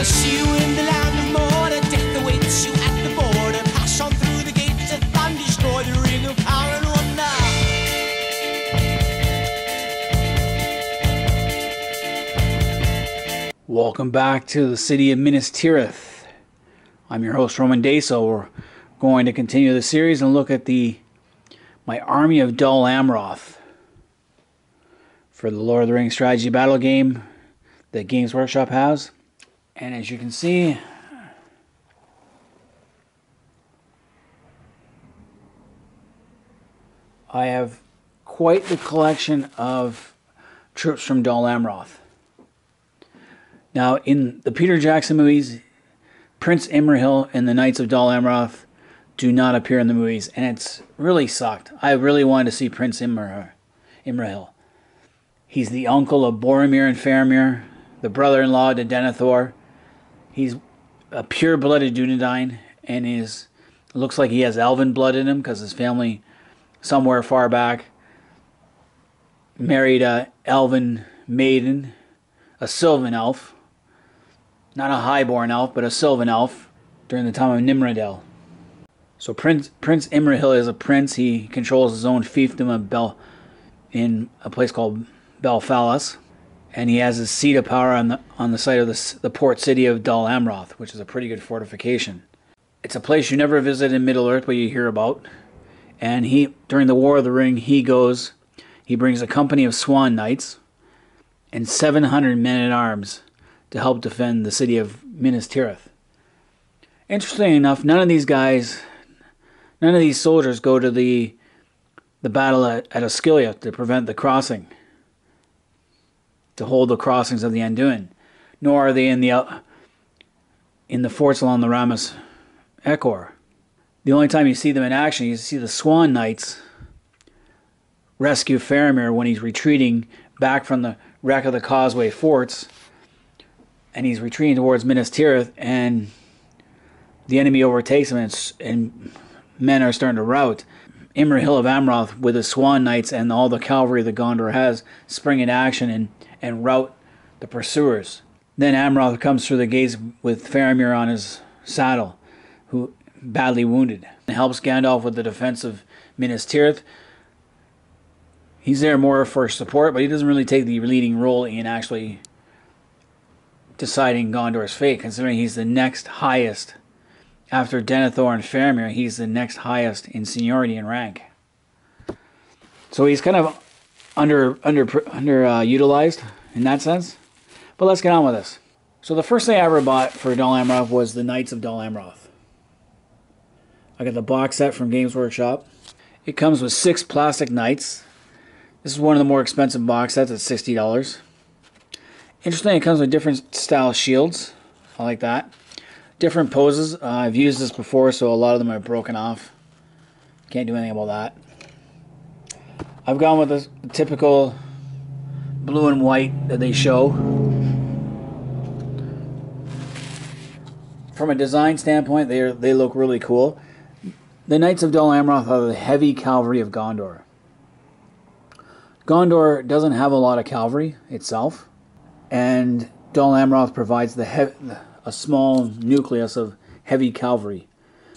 I'll see you in the land of Mordor. Death awaits you at the border. Pass on through the gates of thunder, destroy the ring of power and wonder. Welcome back to the city of Minas Tirith. I'm your host, Roman Deso. We're going to continue the series and look at my army of Dol Amroth for the Lord of the Rings strategy battle game that Games Workshop has. And as you can see, I have quite the collection of troops from Dol Amroth. Now, in the Peter Jackson movies, Prince Imrahil and the Knights of Dol Amroth do not appear in the movies, and it's really sucked. I really wanted to see Prince Imrahil. He's the uncle of Boromir and Faramir, the brother-in-law to Denethor. He's a pure-blooded Dunedain, and looks like he has elven blood in him because his family, somewhere far back, married a elven maiden, a sylvan elf. Not a highborn elf, but a sylvan elf during the time of Imrahil. So Prince Imrahil is a prince. He controls his own fiefdom in a place called Belfalas, and he has his seat of power on the site of the port city of Dol Amroth, which is a pretty good fortification. It's a place you never visit in Middle-earth, but you hear about. And during the War of the Ring, he brings a company of Swan Knights and 700 men-at-arms to help defend the city of Minas Tirith. Interestingly enough, none of these soldiers go to the battle at Osgiliath to prevent the crossing, to hold the crossings of the Anduin, nor are they in the forts along the Ramus Echor. The only time you see them in action, you see the Swan Knights rescue Faramir when he's retreating back from the wreck of the Causeway forts, and he's retreating towards Minas Tirith, and the enemy overtakes him, and men are starting to rout. Imrahil of Amroth, with his Swan Knights and all the cavalry that Gondor has, spring into action and rout the pursuers. Then Amroth comes through the gates with Faramir on his saddle, who badly wounded, and helps Gandalf with the defense of Minas Tirith. He's there more for support, but he doesn't really take the leading role in actually deciding Gondor's fate, considering he's the next highest. After Denethor and Faramir, he's the next highest in seniority and rank. So he's kind of underutilized in that sense. But let's get on with this. So the first thing I ever bought for Dol Amroth was the Knights of Dol Amroth. I got the box set from Games Workshop. It comes with 6 plastic knights. This is one of the more expensive box sets at $60. Interesting, it comes with different style shields. I like that. Different poses. I've used this before, so a lot of them are broken off. Can't do anything about that. I've gone with the typical blue and white that they show. From a design standpoint, they look really cool. The Knights of Dol Amroth are the heavy cavalry of Gondor. Gondor doesn't have a lot of cavalry itself, and Dol Amroth provides a small nucleus of heavy cavalry.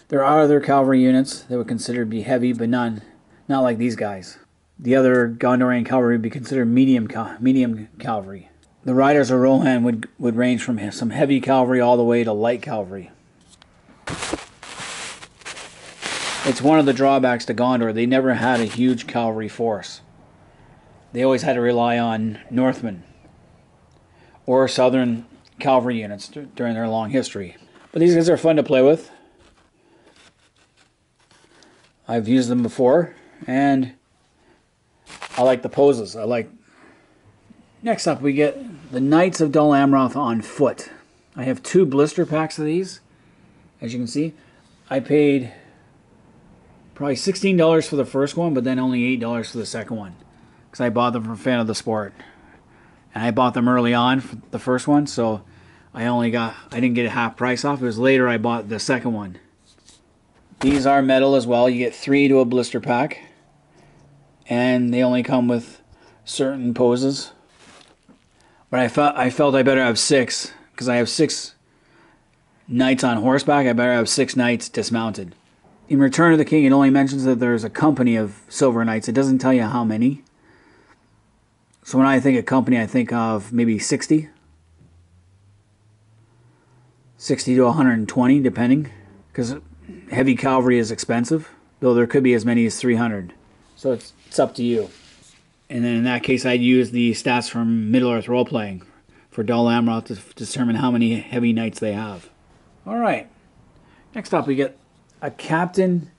There are other cavalry units that would consider to be heavy, but not like these guys. The other Gondorian cavalry would be considered medium cavalry. The riders of Rohan would range from some heavy cavalry all the way to light cavalry. It's one of the drawbacks to Gondor. They never had a huge cavalry force. They always had to rely on Northmen or southern cavalry units during their long history. But these guys are fun to play with. I've used them before, and I like the poses. Next up, we get the Knights of Dol Amroth on foot. I have 2 blister packs of these. As you can see, I paid probably $16 for the first one, but then only $8 for the second one, because I bought them from Fan of the Sport. And I bought them early on for the first one, so I didn't get a half price off. It was later I bought the second one. These are metal as well. You get 3 to a blister pack, and they only come with certain poses. But I felt I better have 6, because I have 6 knights on horseback, I better have 6 knights dismounted. In Return of the King, it only mentions that there's a company of silver knights. It doesn't tell you how many. So when I think of company, I think of maybe 60. 60 to 120, depending. Because heavy cavalry is expensive, though there could be as many as 300. So it's up to you. And then in that case, I'd use the stats from Middle-earth role-playing for Dol Amroth to determine how many heavy knights they have. Alright. Next up, we get a captain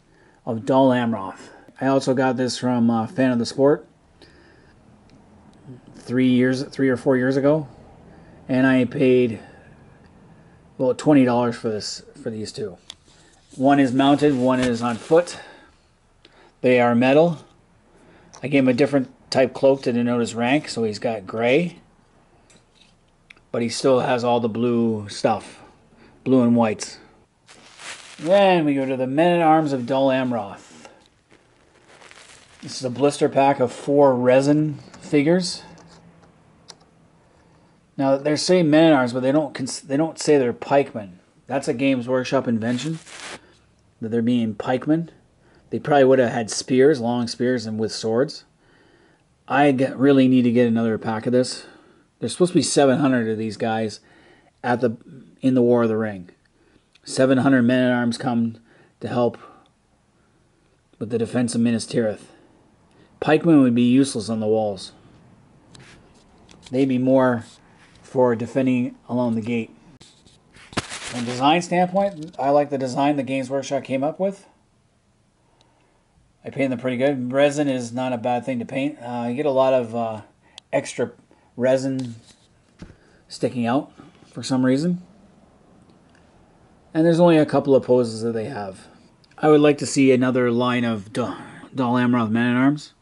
of Dol Amroth. I also got this from Fan of the Sport 3 or 4 years ago, and I paid $20 for these two. One is mounted, one is on foot. They are metal. I gave him a different type cloak to denote his rank, so he's got gray, but he still has all the blue stuff, blue and whites. Then we go to the Men-at-Arms of Dol Amroth. This is a blister pack of 4 resin figures. Now they're saying Men-at-Arms, but they don't say they're pikemen. That's a Games Workshop invention, that they're being pikemen. They probably would have had spears, long spears, and with swords. I really need to get another pack of this. There's supposed to be 700 of these guys in the War of the Ring. 700 men-at-arms come to help with the defense of Minas Tirith. Pikemen would be useless on the walls. They'd be more for defending along the gate. From a design standpoint, I like the design the Games Workshop came up with. I painted them pretty good. Resin is not a bad thing to paint. You get a lot of extra resin sticking out for some reason. And there's only a couple of poses that they have. I would like to see another line of Dol Amroth Men-at-Arms.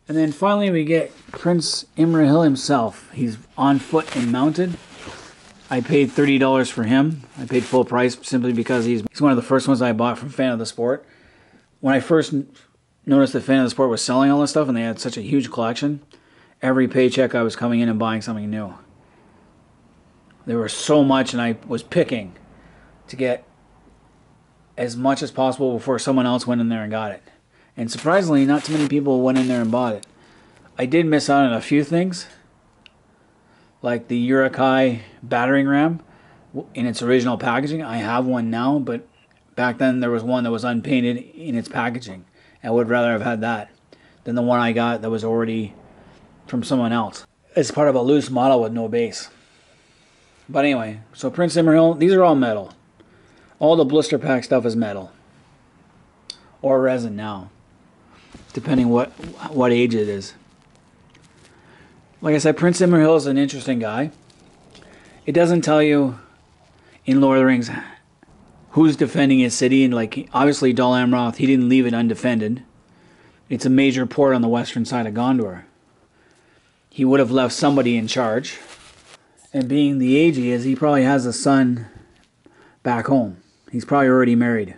And then finally we get Prince Imrahil himself. He's on foot and mounted. I paid $30 for him. I paid full price simply because he's one of the first ones I bought from Fan of the Sport. When I first noticed that Fan of the Sport was selling all this stuff and they had such a huge collection, every paycheck I was coming in and buying something new. There was so much, and I was picking to get as much as possible before someone else went in there and got it. And surprisingly, not too many people went in there and bought it. I did miss out on a few things, like the Uruk-hai battering ram in its original packaging. I have one now, but back then there was one that was unpainted in its packaging. I would rather have had that than the one I got that was already from someone else. It's part of a loose model with no base. But anyway, so Prince Imrahil, these are all metal. All the blister pack stuff is metal. Or resin now, depending what age it is. Like I said, Prince Imrahil is an interesting guy. It doesn't tell you in Lord of the Rings who's defending his city, and like obviously Dol Amroth, he didn't leave it undefended. It's a major port on the western side of Gondor. He would have left somebody in charge. And being the age he is, he probably has a son back home. He's probably already married.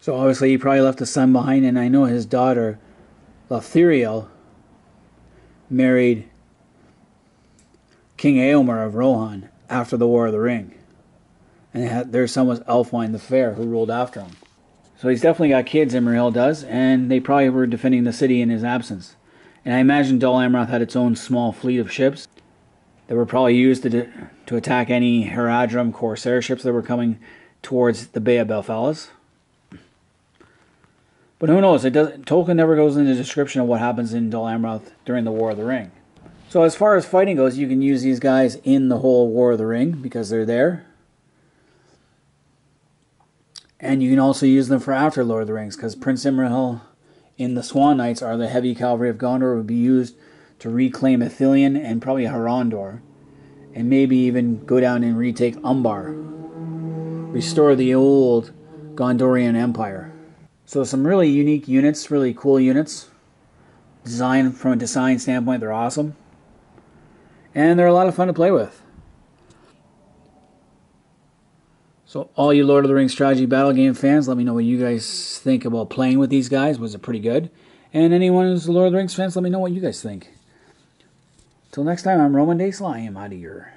So obviously he probably left a son behind, and I know his daughter, Lothiriel, married King Eomer of Rohan after the War of the Ring. And their son was Elfwine the Fair, who ruled after him. So he's definitely got kids, Imrahil does, and they probably were defending the city in his absence. And I imagine Dol Amroth had its own small fleet of ships that were probably used to attack any Haradrim corsair ships that were coming towards the Bay of Belfalis. But who knows? Tolkien never goes into the description of what happens in Dol Amroth during the War of the Ring. So as far as fighting goes, you can use these guys in the whole War of the Ring because they're there. And you can also use them for after Lord of the Rings, because Prince Imrahil in the Swan Knights are the heavy cavalry of Gondor, would be used to reclaim Ithilien and probably Harondor, and maybe even go down and retake Umbar. Restore the old Gondorian Empire. So some really unique units, really cool units. From a design standpoint, they're awesome. And they're a lot of fun to play with. So all you Lord of the Rings strategy battle game fans, let me know what you guys think about playing with these guys. Was it pretty good? And anyone who's a Lord of the Rings fans, let me know what you guys think. Till next time, I'm Roman Daysel. I am out of here.